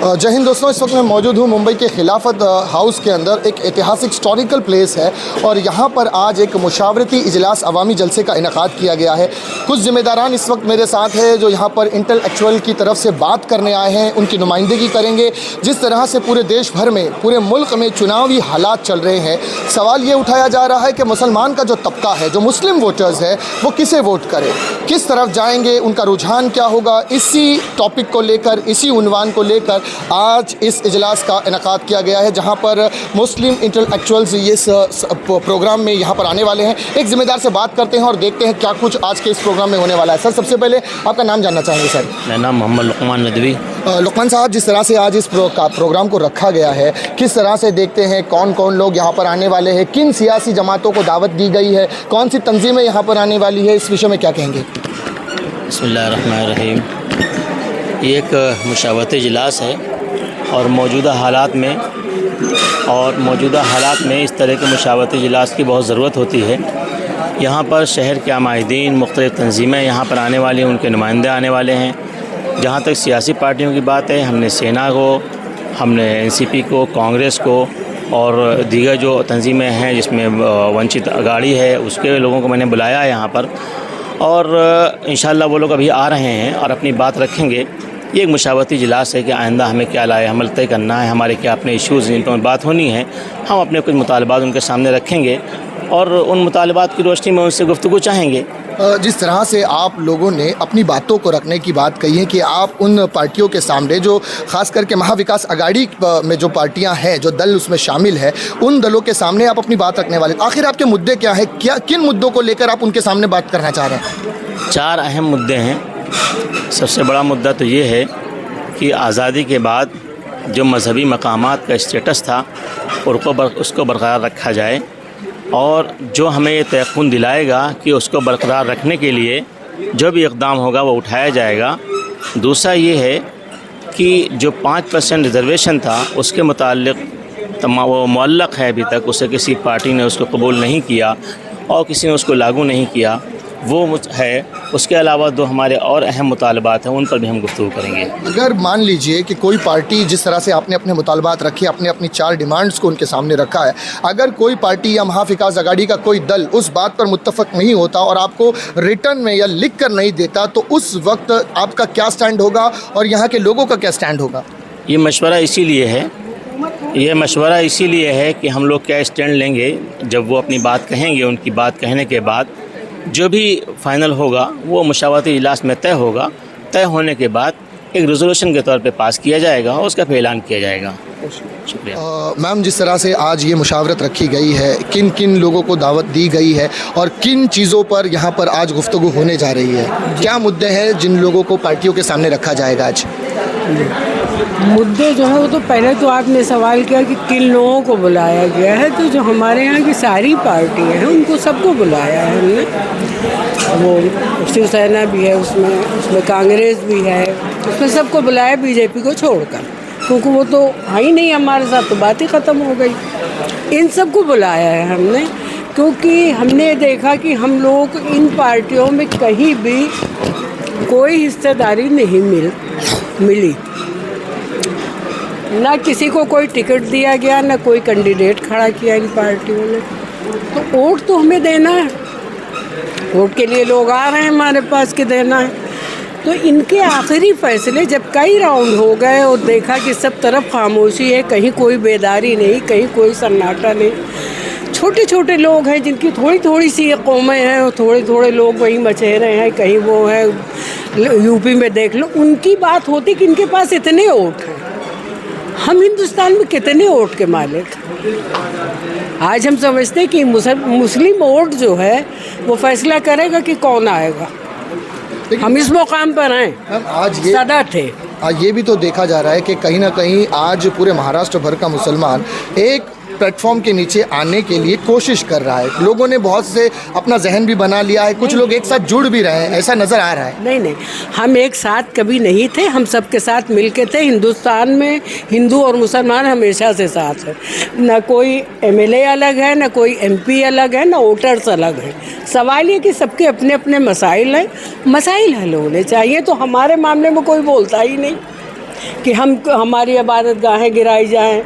जय हिंद दोस्तों, इस वक्त मैं मौजूद हूँ मुंबई के खिलाफत हाउस के अंदर। एक ऐतिहासिक हिस्टोरिकल प्लेस है और यहाँ पर आज एक मुशावरती इजलास अवामी जलसे का इनेकाद किया गया है। कुछ ज़िम्मेदारान इस वक्त मेरे साथ है जो यहाँ पर इंटेलेक्चुअल की तरफ से बात करने आए हैं, उनकी नुमाइंदगी करेंगे। जिस तरह से पूरे देश भर में, पूरे मुल्क में चुनावी हालात चल रहे हैं, सवाल ये उठाया जा रहा है कि मुसलमान का जो तबका है, जो मुस्लिम वोटर्स है, वो किसे वोट करे, किस तरफ जाएंगे, उनका रुझान क्या होगा। इसी टॉपिक को लेकर, इसी उन्वान को लेकर आज इस इजलास का इनेकाद किया गया है, जहां पर मुस्लिम इंटेलेक्चुअल्स इस प्रोग्राम में यहां पर आने वाले हैं। एक ज़िम्मेदार से बात करते हैं और देखते हैं क्या कुछ आज के इस प्रोग्राम में होने वाला है। सर, सबसे पहले आपका नाम जानना चाहेंगे। सर, मेरा नाम मोहम्मद लुकमान नदवी। लुकमान साहब, जिस तरह से आज इस प्रोग्राम को रखा गया है, किस तरह से देखते हैं, कौन कौन लोग यहाँ पर आने वाले हैं, किन सियासी जमातों को दावत दी गई है, कौन सी तंजीमें यहाँ पर आने वाली है, इस विषय में क्या कहेंगे? बिस्मिल्लाहिर्रहमानिर्रहीम। ये एक मुशावरती इजलास है और मौजूदा हालात में इस तरह के मुशावरती इजलास की बहुत ज़रूरत होती है। यहाँ पर शहर के आमाइदीन, मुख्तलिफ़ तंजीमें यहाँ पर आने वाली हैं, उनके नुमाइंदे आने वाले हैं। जहाँ तक सियासी पार्टियों की बात है, हमने सेना को, हमने एनसीपी को, कांग्रेस को और दीगर जो तंजीमें हैं जिसमें वंचित अगाड़ी है, उसके लोगों को मैंने बुलाया है यहाँ पर और इंशाअल्लाह वो लोग अभी आ रहे हैं और अपनी बात रखेंगे। ये एक मुशावरती इजलास है कि आइंदा हमें क्या लाए अमल तय करना है, हमारे क्या अपने इश्यूज़ जिन पर बात होनी है, हम अपने कुछ मुतालबात उनके सामने रखेंगे और उन मुतालबात की रोशनी में उनसे गुफ्तगू चाहेंगे। जिस तरह से आप लोगों ने अपनी बातों को रखने की बात कही है कि आप उन पार्टियों के सामने, जो खास करके महाविकास अघाड़ी में जो पार्टियां हैं, जो दल उसमें शामिल है, उन दलों के सामने आप अपनी बात रखने वाले, आखिर आपके मुद्दे क्या है, किन मुद्दों को लेकर आप उनके सामने बात करना चाह रहे हैं? 4 अहम मुद्दे हैं। सबसे बड़ा मुद्दा तो ये है कि आज़ादी के बाद जो मजहबी मकामात का स्टेटस था उसको बरकरार रखा जाए और जो हमें ये तयक़ुन दिलाएगा कि उसको बरकरार रखने के लिए जो भी इक़दाम होगा वो उठाया जाएगा। दूसरा ये है कि जो 5% रिज़र्वेशन था उसके मुताल्लिक़ वो मुअल्लक़ है, अभी तक उसे किसी पार्टी ने उसको कबूल नहीं किया और किसी ने उसको लागू नहीं किया, वो है। उसके अलावा 2 हमारे और अहम मुतालबात हैं, उन पर भी हम गुफ्तगू करेंगे। अगर मान लीजिए कि कोई पार्टी, जिस तरह से आपने अपने मुतालबात रखे, अपनी 4 डिमांड्स को उनके सामने रखा है, अगर कोई पार्टी या महाविकास अघाड़ी का कोई दल उस बात पर मुत्तफ़क़ नहीं होता और आपको रिटर्न में या लिख कर नहीं देता, तो उस वक्त आपका क्या स्टैंड होगा और यहाँ के लोगों का क्या स्टैंड होगा? ये मशवरा इसीलिए है कि हम लोग क्या स्टैंड लेंगे जब वो अपनी बात कहेंगे। उनकी बात कहने के बाद जो भी फ़ाइनल होगा वो मुशावरती इजलास में तय होगा। तय होने के बाद एक रेजोल्यूशन के तौर पे पास किया जाएगा और उसका फिर ऐलान किया जाएगा। शुक्रिया। मैम, जिस तरह से आज ये मुशावरत रखी गई है, किन किन लोगों को दावत दी गई है और किन चीज़ों पर यहाँ पर आज गुफ्तगू होने जा रही है, क्या मुद्दे हैं जिन लोगों को पार्टियों के सामने रखा जाएगा आज? मुद्दे जो है वो तो पहले तो आपने सवाल किया कि किन लोगों को बुलाया गया है, तो जो हमारे यहाँ की सारी पार्टियाँ हैं उनको सबको बुलाया है हमने। वो शिवसेना भी है, उसमें कांग्रेस भी है, उसमें सबको बुलाया बीजेपी को छोड़कर, क्योंकि वो तो है ही नहीं हमारे साथ, तो बात ही ख़त्म हो गई। इन सबको बुलाया है हमने क्योंकि हमने देखा कि हम लोग इन पार्टियों में कहीं भी कोई हिस्सेदारी नहीं मिली, ना किसी को कोई टिकट दिया गया, ना कोई कैंडिडेट खड़ा किया इन पार्टियों ने। तो वोट तो हमें देना है, वोट के लिए लोग आ रहे हैं हमारे पास कि देना है। तो इनके आखिरी फैसले जब कई राउंड हो गए और देखा कि सब तरफ खामोशी है, कहीं कोई बेदारी नहीं, कहीं कोई सन्नाटा नहीं, छोटे छोटे लोग हैं जिनकी थोड़ी थोड़ी सी कौमें हैं और थोड़े थोड़े लोग वहीं मचेरे हैं, कहीं वो है, यूपी में देख लो, उनकी बात होती कि इनके पास इतने वोट हैं। हम हिंदुस्तान में कितने वोट के मालिक? आज हम समझते हैं कि मुस्लिम वोट जो है वो फैसला करेगा कि कौन आएगा। हम इस मुकाम पर हैं, आज सदा थे। ये भी तो देखा जा रहा है कि कहीं ना कहीं आज पूरे महाराष्ट्र भर का मुसलमान एक प्लेटफॉर्म के नीचे आने के लिए कोशिश कर रहा है। लोगों ने बहुत से अपना जहन भी बना लिया है, कुछ लोग एक साथ जुड़ भी रहे हैं, ऐसा नज़र आ रहा है। नहीं, हम एक साथ कभी नहीं थे, हम सबके साथ मिलके थे। हिंदुस्तान में हिंदू और मुसलमान हमेशा से साथ है। ना कोई एमएलए अलग है, ना कोई एमपी अलग है, ना वोटर्स अलग है। सवाल ये कि सबके अपने अपने मसाइल हैं, मसाइल हल होने चाहिए। तो हमारे मामले में कोई बोलता ही नहीं। कि हमारी इबादत गाहें गिराई जाएं,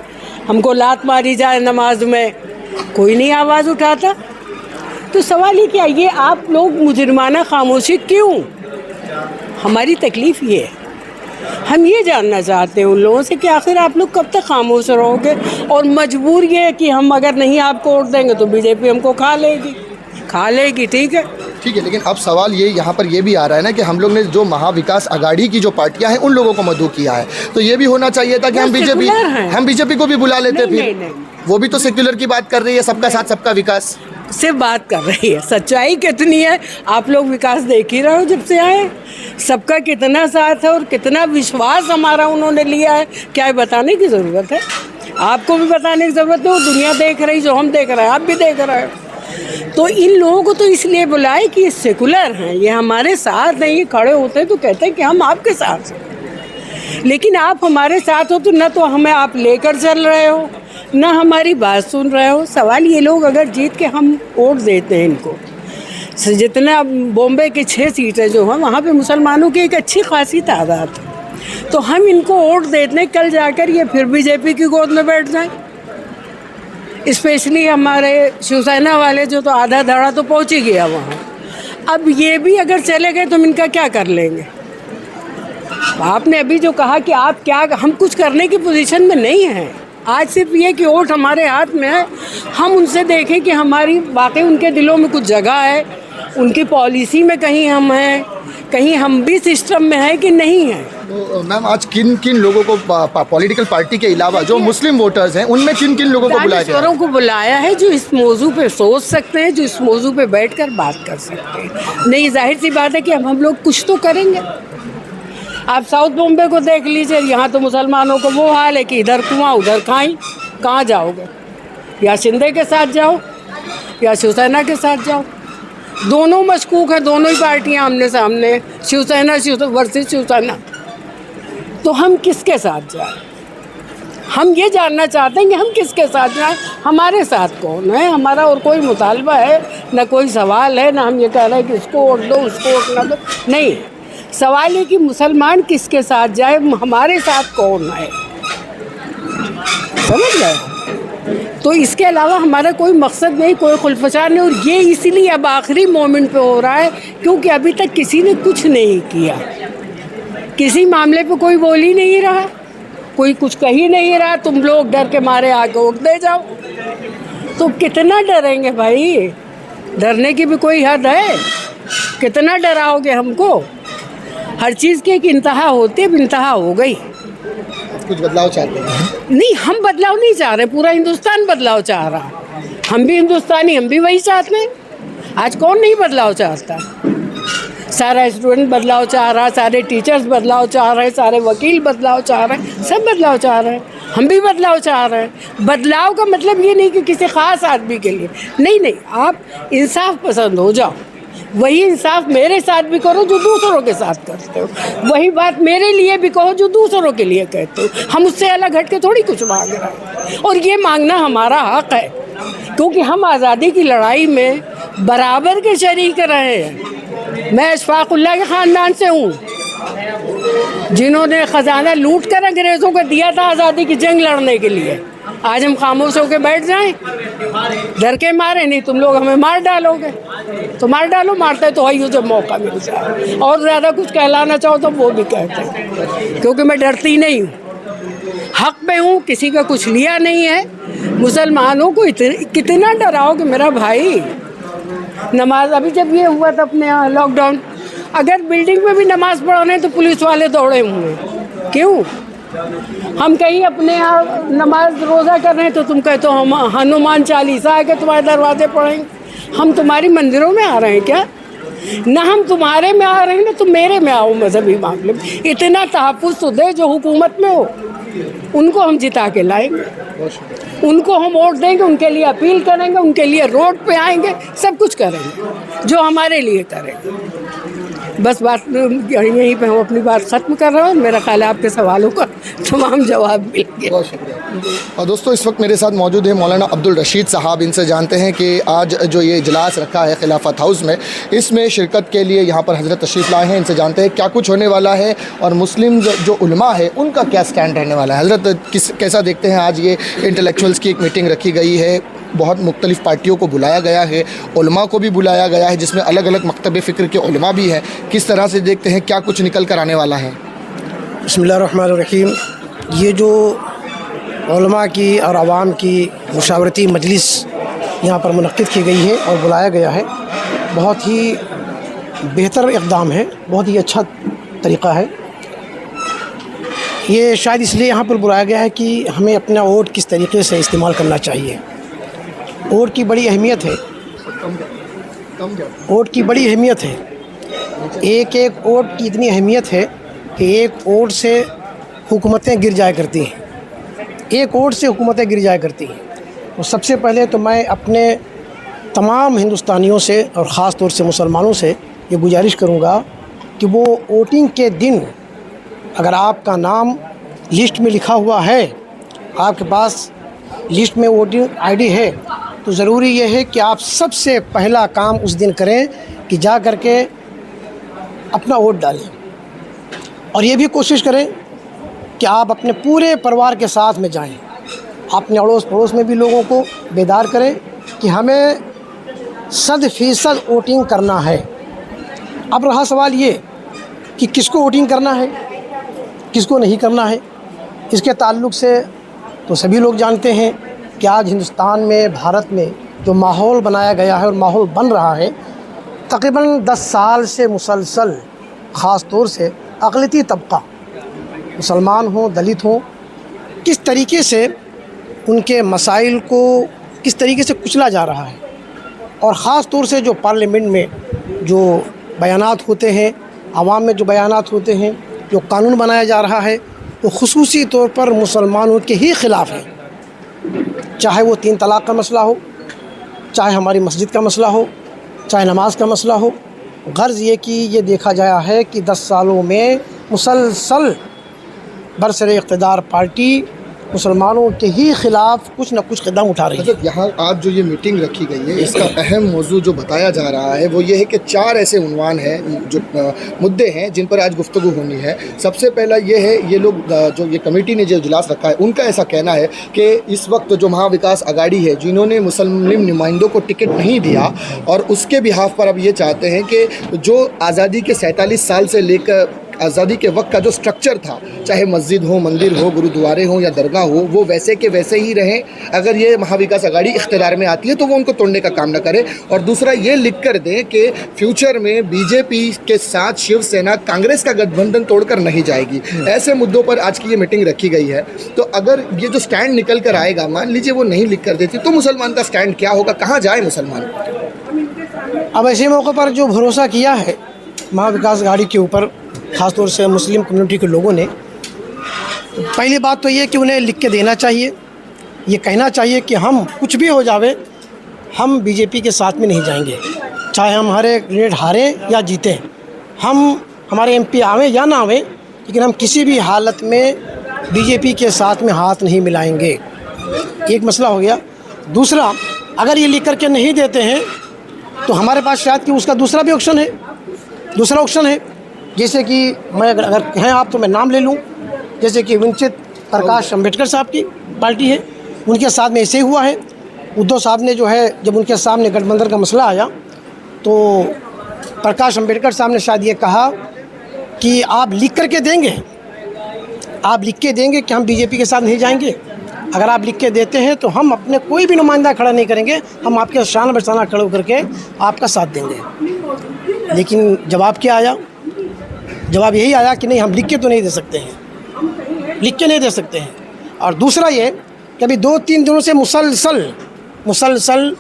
हमको लात मारी जाए नमाज में, कोई नहीं आवाज़ उठाता। तो सवाल ये क्या, ये आप लोग मुजरिमाना खामोशी क्यों? हमारी तकलीफ़ ये है, हम ये जानना चाहते हैं उन लोगों से कि आखिर आप लोग कब तक खामोश रहोगे। और मजबूर ये है कि हम अगर नहीं आपको वोट देंगे तो बीजेपी हमको खा लेगी, ठीक है। लेकिन अब सवाल ये यहाँ पर ये भी आ रहा है ना कि हम लोग ने जो महाविकास अघाड़ी की जो पार्टियां हैं उन लोगों को मदऊ किया है, तो ये भी होना चाहिए था कि हम बीजेपी को भी बुला लेते। फिर वो भी तो सेक्युलर की बात कर रही है, सबका साथ सबका विकास से बात कर रही है। सच्चाई कितनी है आप लोग विकास देख ही रहे हो, जब से आए सबका कितना साथ है और कितना विश्वास हमारा उन्होंने लिया है, क्या बताने की ज़रूरत है? आपको भी बताने की ज़रूरत है, वो दुनिया देख रही जो हम देख रहे हैं, आप भी देख रहे हो। तो इन लोगों को तो इसलिए बुलाए कि ये सेकुलर हैं, ये हमारे साथ हैं, ये खड़े होते हैं तो कहते हैं कि हम आपके साथ हैं। लेकिन आप हमारे साथ हो तो न तो हमें आप लेकर चल रहे हो, ना हमारी बात सुन रहे हो। सवाल ये लोग अगर जीत के हम वोट देते हैं इनको, जितना बॉम्बे की 6 सीटें जो हैं वहाँ पे मुसलमानों की एक अच्छी खासी तादाद है, तो हम इनको वोट देते कल जाकर ये फिर बीजेपी की गोद में बैठ जाएं। स्पेशली हमारे शिवसेना वाले जो तो आधा धड़ा तो पहुँच ही गया वहाँ, अब ये भी अगर चले गए तो हम इनका क्या कर लेंगे? आपने अभी जो कहा कि आप क्या, हम कुछ करने की पोजीशन में नहीं हैं। आज सिर्फ ये कि वोट हमारे हाथ में है, हम उनसे देखें कि हमारी वाकई उनके दिलों में कुछ जगह है, उनकी पॉलिसी में कहीं हम हैं, कहीं हम भी सिस्टम में हैं कि नहीं हैं। तो मैम आज किन किन लोगों को पॉलिटिकल पार्टी के अलावा जो मुस्लिम वोटर्स हैं उनमें किन किन लोगों को बुलाया गया? दानिश्वरों को बुलाया है जो इस मौजू पे सोच सकते हैं, जो इस मौजू पे बैठकर बात कर सकते हैं। नहीं, जाहिर सी बात है कि अब हम लोग कुछ तो करेंगे। आप साउथ बॉम्बे को देख लीजिए, यहाँ तो मुसलमानों को वो हाल है कि इधर कुआं उधर खाई, कहाँ जाओगे? या शिंदे के साथ जाओ या शिवसेना के साथ जाओ, दोनों मशकूक हैं, दोनों ही पार्टियां आमने सामने, शिवसेना वर्सेस शिवसेना। तो हम किसके साथ जाएं? हम ये जानना चाहते हैं कि हम किसके साथ जाएं, हमारे साथ कौन है? हमारा और कोई मुतालबा है ना, कोई सवाल है ना, हम ये कह रहे हैं कि उसको वोट दो उसको वोट ना दो, नहीं। सवाल है कि मुसलमान किसके साथ जाए, हमारे साथ कौन है, समझ गए? तो इसके अलावा हमारा कोई मकसद नहीं, कोई खुलफशार नहीं। और ये इसीलिए अब आखिरी मोमेंट पे हो रहा है क्योंकि अभी तक किसी ने कुछ नहीं किया, किसी मामले पे कोई बोल ही नहीं रहा, कोई कुछ कह ही नहीं रहा। तुम लोग डर के मारे आके वोट दे जाओ, तो कितना डरेंगे भाई? डरने की भी कोई हद है? कितना डराओगे हमको? हर चीज़ की एक इंतहा होती है, अब इंतहा हो गई। कुछ बदलाव चाहते हैं? नहीं, हम बदलाव नहीं चाह रहे, पूरा हिंदुस्तान बदलाव चाह रहा। हम भी हिंदुस्तानी, हम भी वही चाहते हैं। आज कौन नहीं बदलाव चाहता? सारा स्टूडेंट बदलाव चाह रहा, सारे टीचर्स बदलाव चाह रहे, सारे वकील बदलाव चाह रहे, सब बदलाव चाह रहे हैं। हम भी बदलाव चाह रहे हैं। बदलाव का मतलब ये नहीं कि किसी ख़ास आदमी के लिए, नहीं, आप इंसाफ पसंद हो जाओ। वही इंसाफ मेरे साथ भी करो जो दूसरों के साथ करते हो, वही बात मेरे लिए भी कहो जो दूसरों के लिए कहते हो। हम उससे अलग हट के थोड़ी कुछ मांग रहे हैं, और ये मांगना हमारा हक है क्योंकि हम आज़ादी की लड़ाई में बराबर के शरीक रहे हैं। मैं अशफाकुल्लाह के ख़ानदान से हूँ, जिन्होंने ख़जाना लूट कर अंग्रेज़ों को दिया था आज़ादी की जंग लड़ने के लिए। आज हम खामोश होकर बैठ जाएं डर के मारे? नहीं, तुम लोग हमें मार डालोगे तो मार डालो, मारते तो है जब मौका मिल जाए। और ज़्यादा कुछ कहलाना चाहो तो वो भी कहते हैं, क्योंकि मैं डरती नहीं हूँ, हक पे हूँ, किसी का कुछ लिया नहीं है। मुसलमानों को कितना डराओगे मेरा भाई? नमाज अभी जब ये हुआ था अपने यहाँ लॉकडाउन, अगर बिल्डिंग में भी नमाज पढ़ाने तो पुलिस वाले दौड़े हुए हैं। क्यों? हम कहीं अपने यहाँ नमाज रोज़ा कर रहे हैं तो तुम कहते हो हम हनुमान चालीसा आके तुम्हारे दरवाजे पढ़ेंगे। हम तुम्हारी मंदिरों में आ रहे हैं क्या? ना हम तुम्हारे में आ रहे हैं ना तुम मेरे में आओ मजहबी मामले में। इतना तहफ़्फ़ुज़ तो दे जो हुकूमत में हो, उनको हम जिता के लाएंगे, उनको हम वोट देंगे, उनके लिए अपील करेंगे, उनके लिए रोड पे आएंगे, सब कुछ करेंगे जो हमारे लिए करेंगे। बस बात यहीं पे हम अपनी बात ख़त्म कर रहे हैं। मेरा ख्याल है आपके सवालों का तमाम जवाब मिल गया। बहुत शुक्रिया। और दोस्तों इस वक्त मेरे साथ मौजूद है मौलाना अब्दुल रशीद साहब। इनसे जानते हैं कि आज जो ये इजलास रखा है खिलाफत हाउस में, इसमें शिरकत के लिए यहाँ पर हज़रत तशरीफ़ लाए हैं। इनसे जानते हैं क्या कुछ होने वाला है और मुस्लिम जो उलमा है उनका क्या स्टैंड रहने वाला है। हज़रत कैसा देखते हैं आज ये इंटेलेक्चुअल्स की एक मीटिंग रखी गई है, बहुत मुख्तलिफ़ पार्टियों को बुलाया गया है, उलमा को भी बुलाया गया है जिसमें अलग अलग मकतब फ़िक्र के उलमा भी हैं, किस तरह से देखते हैं क्या कुछ निकल कर आने वाला है? बिस्मिल्लाहिर्रहमानिर्रहीम। ये जो उलमा की और आवाम की मुशावरती मजलिस यहाँ पर मुनक्किद की गई है और बुलाया गया है, बहुत ही बेहतर इक़दाम है, बहुत ही अच्छा तरीक़ा है। ये शायद इसलिए यहाँ पर बुलाया गया है कि हमें अपना वोट किस तरीके से इस्तेमाल करना चाहिए। वोट की बड़ी अहमियत है, वोट की बड़ी अहमियत है। एक एक वोट की इतनी अहमियत है कि एक वोट से हुकूमतें गिर जाया करती हैं, एक वोट से हुकूमतें गिर जाया करती हैं। तो सबसे पहले तो मैं अपने तमाम हिंदुस्तानियों से और ख़ास तौर से मुसलमानों से ये गुजारिश करूँगा कि वो वोटिंग के दिन अगर आपका नाम लिस्ट में लिखा हुआ है, आपके पास लिस्ट में वोटिंग आईडी है, तो ज़रूरी ये है कि आप सबसे पहला काम उस दिन करें कि जा कर के अपना वोट डालें। और ये भी कोशिश करें कि आप अपने पूरे परिवार के साथ में जाएं, अपने अड़ोस पड़ोस में भी लोगों को बेदार करें कि हमें 100% वोटिंग करना है। अब रहा सवाल ये कि किसको वोटिंग करना है, किसको नहीं करना है। इसके ताल्लुक़ से तो सभी लोग जानते हैं कि आज हिंदुस्तान में, भारत में जो माहौल बनाया गया है और माहौल बन रहा है, तकरीबन 10 साल से मुसलसल ख़ास तौर से अक़लियती तबका, मुसलमान हों, दलित हों, किस तरीके से उनके मसाइल को किस तरीके से कुचला जा रहा है। और ख़ास तौर से जो पार्लियामेंट में जो बयानात होते हैं, आवाम में जो बयानात होते हैं, जो कानून बनाया जा रहा है, वो खुसूसी तौर पर मुसलमानों के ही ख़िलाफ़ है। चाहे वो 3 तलाक़ का मसला हो, चाहे हमारी मस्जिद का मसला हो, चाहे नमाज का मसला हो। गर्ज़ ये कि ये देखा गया है कि 10 सालों में मुसलसल बरसरे इक़्तिदार पार्टी मुसलमानों के ही ख़िलाफ़ कुछ न कुछ कदम उठा रही है। यहाँ आज जो ये मीटिंग रखी गई है, इसका अहम मौजू जो बताया जा रहा है वो ये है कि 4 ऐसे उन्वान हैं, जो मुद्दे हैं जिन पर आज गुफ्तगू होनी है। सबसे पहला ये है, ये लोग जो ये कमेटी ने जो इजलास रखा है उनका ऐसा कहना है कि इस वक्त जो महाविकास अघाड़ी है, जिन्होंने मुस्लिम नुमाइंदों को टिकट नहीं दिया और उसके बिहाफ पर अब ये चाहते हैं कि जो आज़ादी के 47 साल से लेकर आज़ादी के वक्त का जो स्ट्रक्चर था, चाहे मस्जिद हो, मंदिर हो, गुरुद्वारे हो या दरगाह हो, वो वैसे के वैसे ही रहें। अगर ये महाविकास अघाड़ी इख्तियार में आती है तो वो उनको तोड़ने का काम न करे। और दूसरा ये लिख कर दें कि फ्यूचर में बीजेपी के साथ शिवसेना कांग्रेस का गठबंधन तोड़कर नहीं जाएगी। ऐसे मुद्दों पर आज की ये मीटिंग रखी गई है। तो अगर ये जो स्टैंड निकल कर आएगा, मान लीजिए वो नहीं लिख कर देती, तो मुसलमान का स्टैंड क्या होगा, कहाँ जाए मुसलमान? अब ऐसे मौक़े पर जो भरोसा किया है महाविकास अघाड़ी के ऊपर, ख़ास तौर से मुस्लिम कम्युनिटी के लोगों ने, पहली बात तो ये कि उन्हें लिख के देना चाहिए, ये कहना चाहिए कि हम कुछ भी हो जावे, हम बीजेपी के साथ में नहीं जाएंगे, चाहे हम हर एक रेट हारें या जीतें, हमारे एमपी आवें या ना आवें, लेकिन हम किसी भी हालत में बीजेपी के साथ में हाथ नहीं मिलाएंगे। एक मसला हो गया। दूसरा, अगर ये लिख करके नहीं देते हैं तो हमारे पास शायद कि उसका दूसरा भी ऑप्शन है, दूसरा ऑप्शन है। जैसे कि मैं अगर हैं आप तो मैं नाम ले लूँ, जैसे कि वंचित प्रकाश अम्बेडकर साहब की पार्टी है, उनके साथ में ऐसे ही हुआ है। उद्धव साहब ने जो है, जब उनके सामने गठबंधन का मसला आया तो प्रकाश अम्बेडकर साहब ने शायद ये कहा कि आप लिख करके देंगे, आप लिख के देंगे कि हम बीजेपी के साथ नहीं जाएंगे। अगर आप लिख के देते हैं तो हम अपने कोई भी नुमाइंदा खड़ा नहीं करेंगे, हम आपके शान बशाना खड़े करके आपका साथ देंगे। लेकिन जवाब क्या आया? जवाब यही आया कि नहीं, हम लिख के तो नहीं दे सकते हैं, लिख के नहीं दे सकते हैं। और दूसरा ये कि अभी 2-3 दिनों से मुसलसल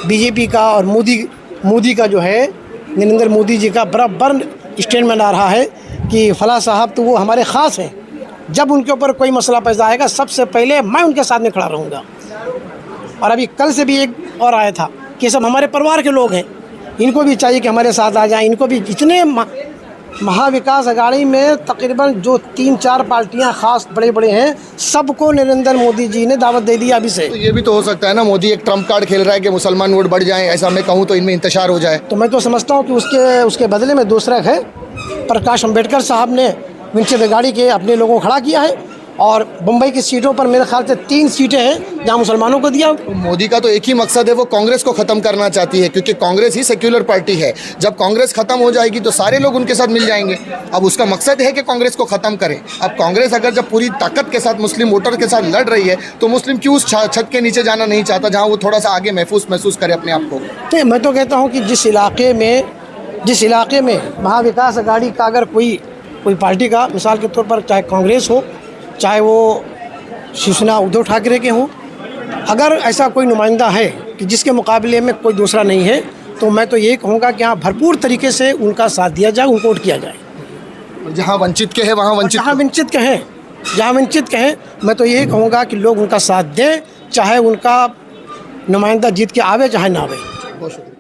बीजेपी का और मोदी का जो है, नरेंद्र मोदी जी का बराबर स्टेटमेंट आ रहा है कि फ़लाँ साहब तो वो हमारे ख़ास हैं, जब उनके ऊपर कोई मसला पैदा आएगा सबसे पहले मैं उनके साथ में खड़ा रहूँगा। और अभी कल से भी एक और आया था कि सब हमारे परिवार के लोग हैं, इनको भी चाहिए कि हमारे साथ आ जाएं। इनको भी इतने महाविकास अघाड़ी में तकरीबन जो 3-4 पार्टियां खास बड़े बड़े हैं, सबको नरेंद्र मोदी जी ने दावत दे दी अभी से। तो ये भी तो हो सकता है ना, मोदी एक ट्रम्प कार्ड खेल रहा है कि मुसलमान वोट बढ़ जाएं, ऐसा मैं कहूँ तो इनमें इंतशार हो जाए। तो मैं तो समझता हूँ कि उसके बदले में दूसरा है, प्रकाश अम्बेडकर साहब ने विंचित गाड़ी के अपने लोगों को खड़ा किया है और मुंबई की सीटों पर मेरे ख्याल से 3 सीटें हैं जहां मुसलमानों को दिया। मोदी का तो एक ही मकसद है, वो कांग्रेस को ख़त्म करना चाहती है, क्योंकि कांग्रेस ही सेक्युलर पार्टी है। जब कांग्रेस ख़त्म हो जाएगी तो सारे लोग उनके साथ मिल जाएंगे। अब उसका मकसद है कि कांग्रेस को ख़त्म करे। अब कांग्रेस अगर जब पूरी ताकत के साथ मुस्लिम वोटर के साथ लड़ रही है तो मुस्लिम क्यों उस छत के नीचे जाना नहीं चाहता जहाँ वो थोड़ा सा आगे महसूस करे अपने आप को। नहीं, मैं तो कहता हूँ कि जिस इलाके में महाविकास अघाड़ी का अगर कोई पार्टी का, मिसाल के तौर पर चाहे कांग्रेस हो, चाहे वो शिवसेना उद्धव ठाकरे के हों, अगर ऐसा कोई नुमाइंदा है कि जिसके मुकाबले में कोई दूसरा नहीं है, तो मैं तो ये कहूँगा कि हाँ, भरपूर तरीके से उनका साथ दिया जाए, उनको वोट किया जाए। जहाँ वंचित के हैं वहाँ वंचित, जहाँ वंचित के हैं मैं तो ये कहूँगा कि लोग उनका साथ दें, चाहे उनका नुमाइंदा जीत के आवे चाहे ना आवे। बहुत शुक्रिया।